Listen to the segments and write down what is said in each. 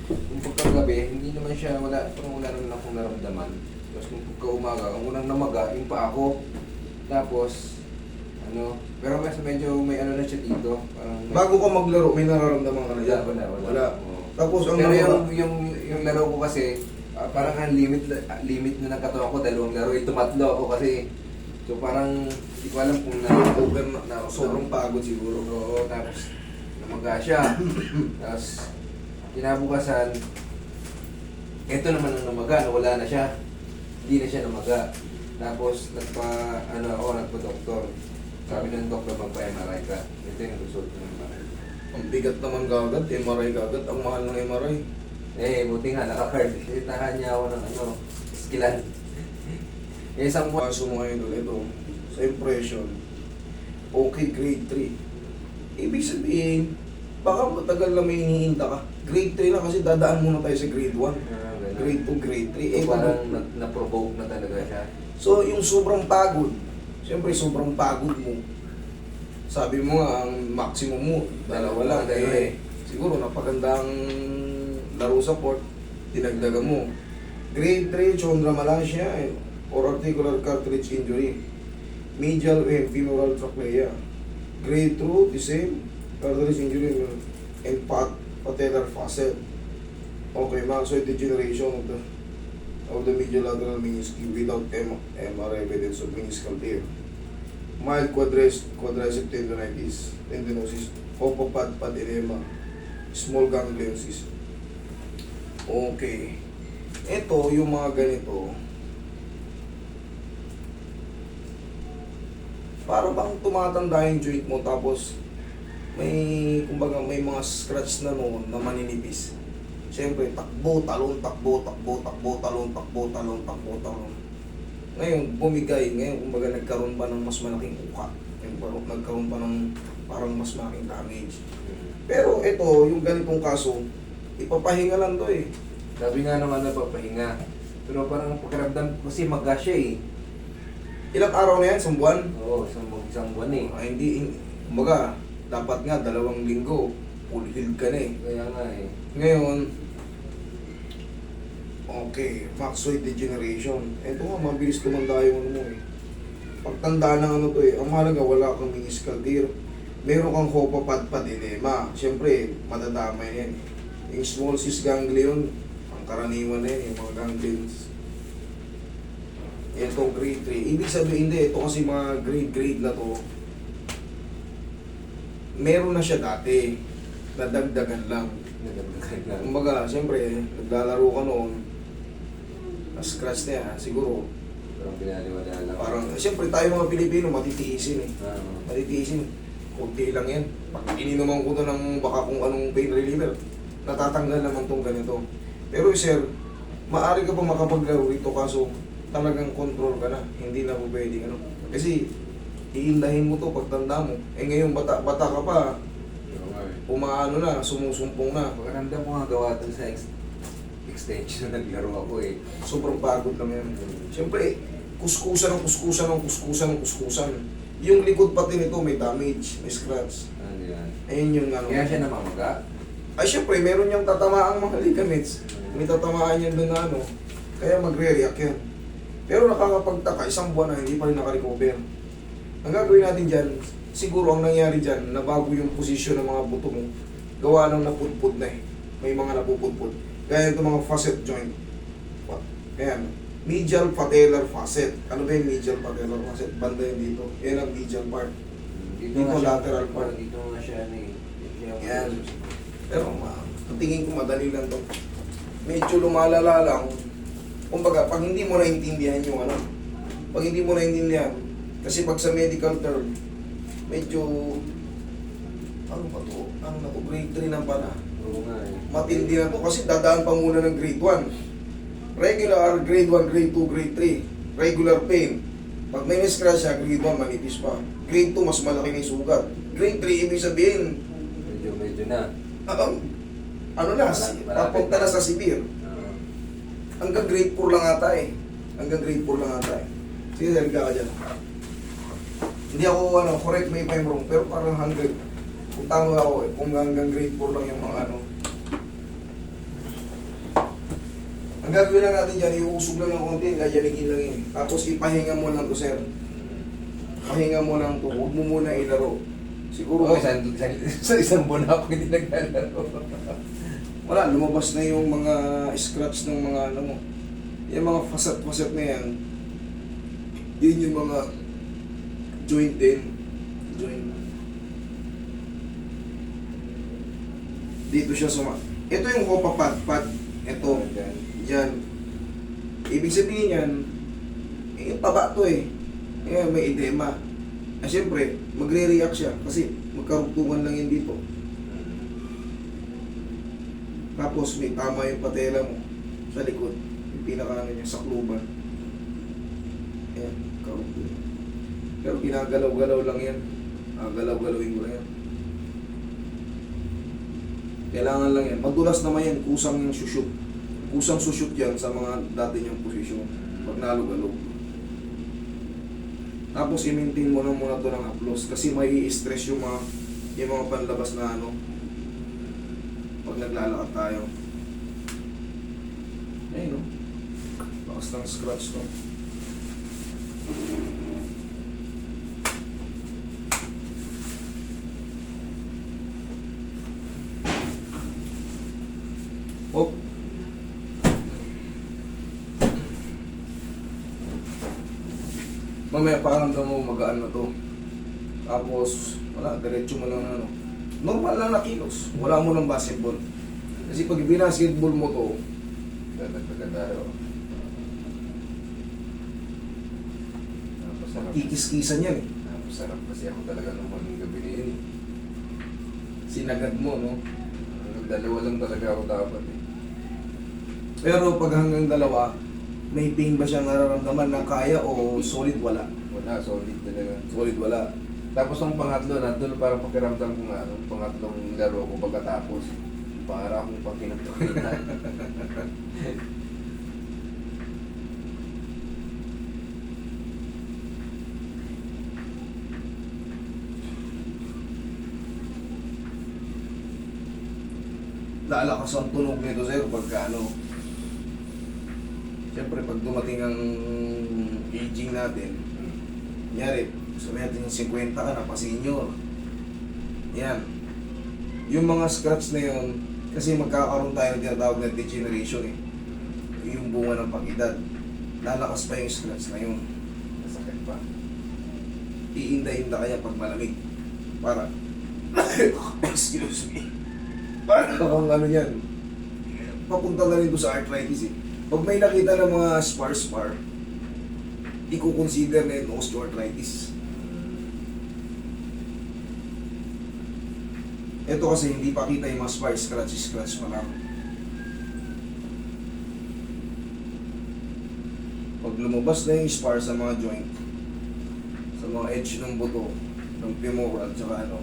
Kung pagkagabi, hindi naman siya, parang wala naman akong naramdaman. Tapos kung pagka-umaga, ang unang namaga, yung pa ako. Tapos, pero medyo may ano na siya dito. Parang Bago ka maglaro, may nararamdaman ka na dyan? Wala. Oo. Tapos ang Pero namaga, yung laro ko kasi, parang ang limit na ng katawan ko, 2 laro. Tumatlo ako kasi, so parang, hindi ko alam kung over na sobrang pagod siguro. Oo, tapos namaga siya. Tapos kinabukasan, eto naman ang namaga, wala na siya. Hindi na siya namaga. Tapos nagpa-doktor. Sabi ng doktor, magpa-MRI ka. Ito yung result ng MRI. Ang bigat naman gagad, MRI gagad. Ang mahal ng MRI. Buti nga, naka-card. Sitahan niya ako ng skilan. Isang buwan. Kaso mo ngayon ulit ito, sa impression, okay, grade 3. Ibig sabihin, baka matagal na may hinihinta ka. Grade 3 na kasi dadaan muna tayo sa grade 1. Grade 2, grade 3. Parang na-provoke na talaga siya. So, yung sobrang pagod, siyempre sobrang pagod mo. Sabi mo nga, ang maximum mo, 2 lang. Siguro napagandang laro sa port, dinagdagan mo. Grade 3, chondromalacia or articular cartilage injury. Medial and femoral trachea. Grade 2, the same, cartilage injury and patellar facet. Okay, maxillary degeneration of the medial lateral meniscus without MR evidence of meniscal tear. Mild quadricep tendinosis, ompopad edema, small ganglion cyst. Okay. Ito, yung mga ganito, para bang tumatanda yung joint mo tapos kumbaga may mga scratch na noon na maninipis. Siyempre, takbo, talon. Ngayon, bumigay. Ngayon, kumbaga nagkaroon pa ng mas malaking uka. Nagkaroon pa ng parang mas malaking damage. Pero ito, yung ganitong kaso, ipapahinga lang to eh. Sabi nga naman na papahinga. Pero parang pakiramdam kasi maga siya eh. Ilang araw na yan? Isang buwan? Oo, isang buwan eh. Kumbaga, dapat nga 2 linggo, full healed ka na eh. Kaya nga eh. Ngayon, okay, maxillary degeneration. Ito nga, mabilis tumanda yung ano mo eh. Pagtanda ng ano to eh, ang mahalaga wala kang meniscal tear. Meron kang hopa-padpad edema. Siyempre, madadamay yan eh. Yung small cyst ganglion, ang karaniwan na yan, yung mga ganglions. Ito, grade 3. Ibig sabihin, hindi. Ito kasi mga grade na to. Meron na siya dati. Nadagdagan lang. Kumbaga, siyempre, naglalaro ka noon. Na-scratch na yan. Siguro, Parang pinaliwala lang. parang, siyempre tayo mga Pilipino, matitiisin eh. Oo. Matitiisin. Kunti lang yan. Pag ininuman ko to ng baka kung anong pain reliever, natatanggal naman tong ganito. Pero sir, maaari ka pa makapaglaro rito kaso talagang control ka na. Hindi na po pwedeng ano. Kasi iindahin mo to pagtanda mo. Ngayon bata ka pa, Oo nga eh. umaano na, sumusumpong na. Pakiramdam ko nga gawa dun sa extension na naglaro ako eh. Sobrang pagod lang yan. Siyempre, kuskusan. Yung likod pati nito may damage, may scratch. Ano yan? Ayun yung ano. Kaya siya namamaga. Ay syempre, meron niyang tatamaang mga ligaments. May tatamaan yan doon na ano. Kaya magre-react yan. Pero nakakapagtaka, 1 buwan na hindi pa rin nakarecover. Ang gagawin natin dyan, siguro ang nangyari dyan, nabago yung posisyon ng mga buto mo. Gawa ng napudpud na eh. May mga napupudpud. Gaya itong mga facet joint. Ayan. Medial patellar facet. Ano ba yung medial patellar facet? Banda yun dito. Yan ang medial part. Dito nga siya- lateral part. Dito nga siya ano eh. Yan. Pero ang tingin ko madali lang to. Medyo lumalala lang. Kumbaga, pag hindi mo naintindihan yung ano, pag hindi mo naintindihan, kasi pag sa medical term, medyo, ano ba to? Ano na to? Grade 3 na pala. Oo nga eh. Matindi na to kasi dadaan pa muna ng grade 1. Regular, grade 1, grade 2, grade 3. Regular pain. Pag may scratch siya, grade 1, manipis pa. Grade 2, mas malaki na yung sugat. Grade 3, ibig sabihin, Medyo na. ano na, Malapit papunta na sa severe. Oo. Hanggang grade 4 lang ata eh. Hanggang grade 4 lang ata eh. Sige, halika ka dyan. Hindi ako, correct me if I'm wrong, pero parang hanggang, kung tama ako eh, kung hanggang grade 4 lang yung mga ano. gagawin lang natin dyan, iuusog lang ng konti, gayanigin lang yun. Tapos ipahinga mo lang to, sir. Pahinga mo lang to, huwag mo muna ilaro. Siguro, Oo, isang buwan ako hindi naglalaro. wala, lumabas na yung mga scratch ng mga ano mo. Yung mga facet na yan, yun yung mga joint din. Joint. Dito siya ito yung hopa pad. Ito. Yan. Ibig sabihin yan, taba to eh. May edema. Siyempre, magre-react siya kasi magkarugtungan lang yan dito. Tapos may tama yung patela mo sa likod. Yung pinaka niya, sa kluban. Ayan, karugtungan. Pero ginagalaw-galaw lang yan. Galaw-galawin mo lang yan. Kailangan lang yan. Madulas naman yan, kusang yung sushoot. Kusang sushoot yan sa mga dati niyang posisyon. Pag nalog-alog. Tapos i-maintain mo lang muna ito ng haplos kasi may i-stress yung mga panlabas na ano pag naglalakad tayo. Ayun, no? Lakas ng scratch to. Hop. Mamaya pakiramdam mo magaan na to. Tapos, wala, diretso mo lang na ano. Normal lang na kilos. Wala mo ng basketball. Kasi pag binasketball mo to, Ganda-ganda. kikis-kisan yan eh. Sarap kasi ako talaga nung huling gabi na yun. Sinagad mo, no? Dalawa lang talaga ako dapat eh. Pero pag hanggang dalawa, may pain ba siyang nararamdaman na kaya o solid wala? Wala, solid talaga. Solid wala. Tapos ang pangatlo, nandun parang pakiramdam ko nga, nung pangatlong laro ko pagkatapos, para akong pag pinagtukinan. Lalakas ang tunog nito sir pagka ano. Siyempre pag dumating ang aging natin, nyari, sabihin natin yung 50 ka na, pa-senior. Yan. Yung mga scratch na yun, kasi magkakaroon tayo ng tinatawag na degeneration eh. Yung bunga ng pag-edad. Lalakas pa yung scratch na yun. Masakit pa. Iinda-inda kaya pag malamig. Para, excuse me. Para kung ano yan, papunta na rin doon sa arthritis eh. Pag may nakita ng mga spar, i-consider na yun osteoarthritis. Ito kasi hindi pa kita yung mga spar, scratch pa lang. Pag lumabas na yung spar sa mga joint, sa mga edge ng buto, ng femoral, tsaka ano.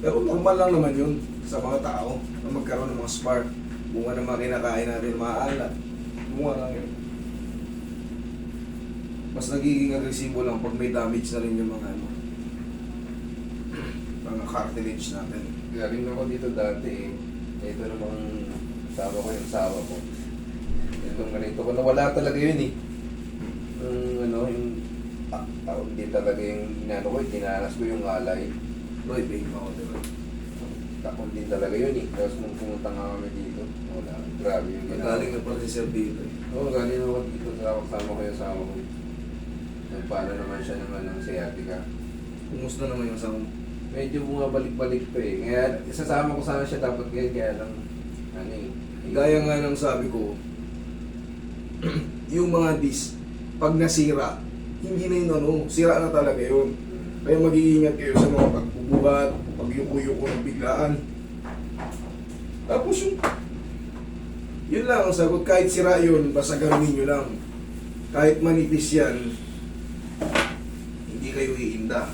Pero normal lang naman yun sa mga tao na magkaroon ng mga spar. Bunga ng mga kinakain natin, maalat. Bunga lang yun. Mas nagiging agresibo lang pag may damage na rin yung mga ano, mga cartilage natin. Galing ako dito dati eh. Ito namang sawa ko yung sawa ko. Itong ganito ko, nawala talaga yun eh. Yung taon din talaga yung dinanas ko yung alay. Roy, pain mo ako, diba? Takon din talaga yun eh. Tapos nung pumunta nga kami dito, wala. Grabe yung Galing na pala si Sir dito eh. Oo, galing ako dito. Kasama ko yung asawa ko. Paano naman siya naman ng sciatica. Kumusta naman yung asawa mo? Medyo bumabalik-balik pa eh. Kaya isasama ko sana siya dapat ngayon. Kaya lang, Gaya nga ng sabi ko, yung mga disc, pag nasira, hindi na yun ano, sira na talaga yun. Kaya mag-iingat kayo sa mga pagbubuhat, pag-yuko-yuko ng biglaan. Tapos yun lang ang sagot, kahit sira yun, basta gawin nyo lang. Kahit manipis yan, hindi kayo iinda.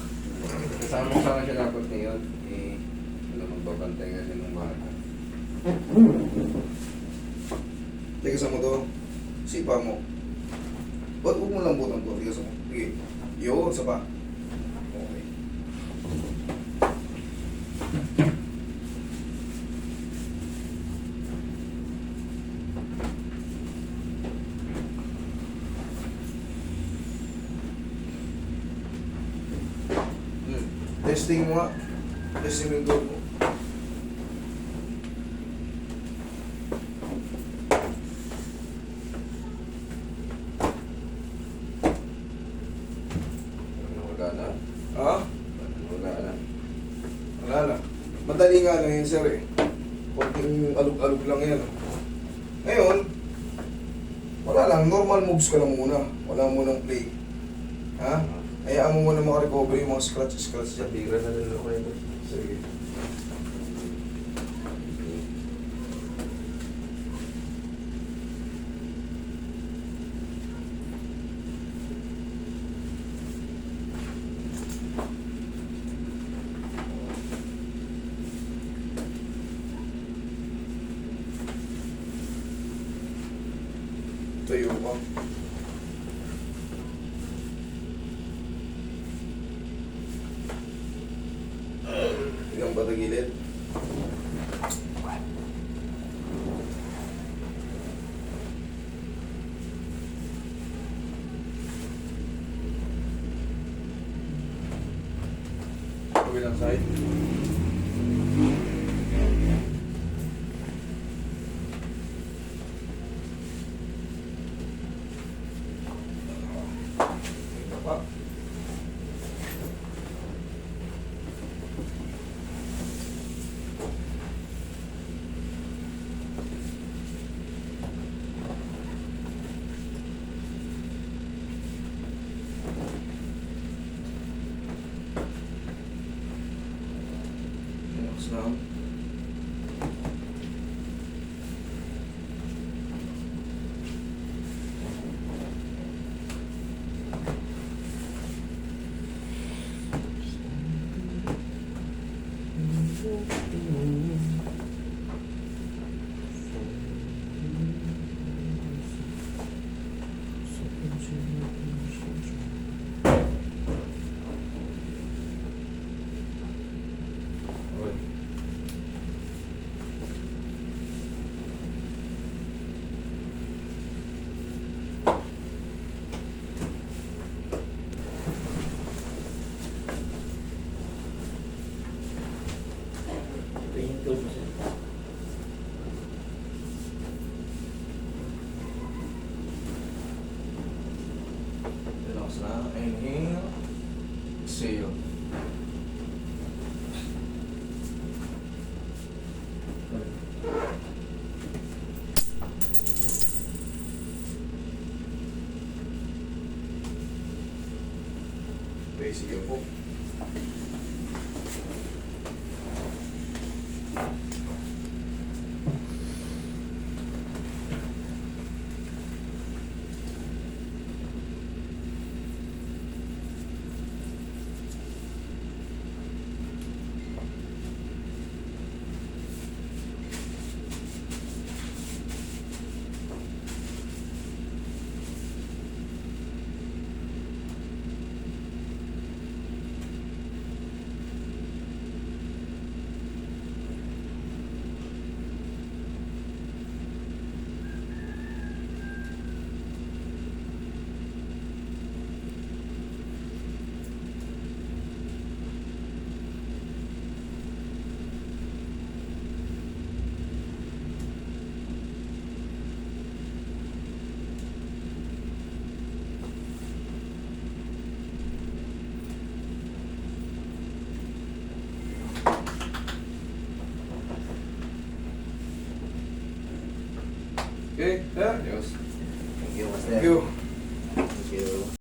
Kasama ko sana siya dapat ngayon. Magbabantay kasi ng bata. Teka sa mo to, sipa mo. Ba't huwag mo lang butang to? Teka sa mo. Sige. Yun, sa pa. Okay. Testing mo nga. Testing mo yung goal mo. Wala na. Ha? Wala na. Wala na. Madali nga lang yan, sir eh. Konting alog-alog lang yan. Ngayon, wala lang. Normal moves ka lang muna. Wala mo nang play. Ha? Hayaan mo muna makarecover yung mga scratch-scratch Sa dyan. tira na rin ako ito. Sige. Tayo ka. Ilang ba tagilid? Kabilang side. Ito pa. Relax lang. Okay. Relax na. Inhale. Exhale. Okay, sige po. Okay, sir. Ayos. Thank you, Master. Thank you. Thank you.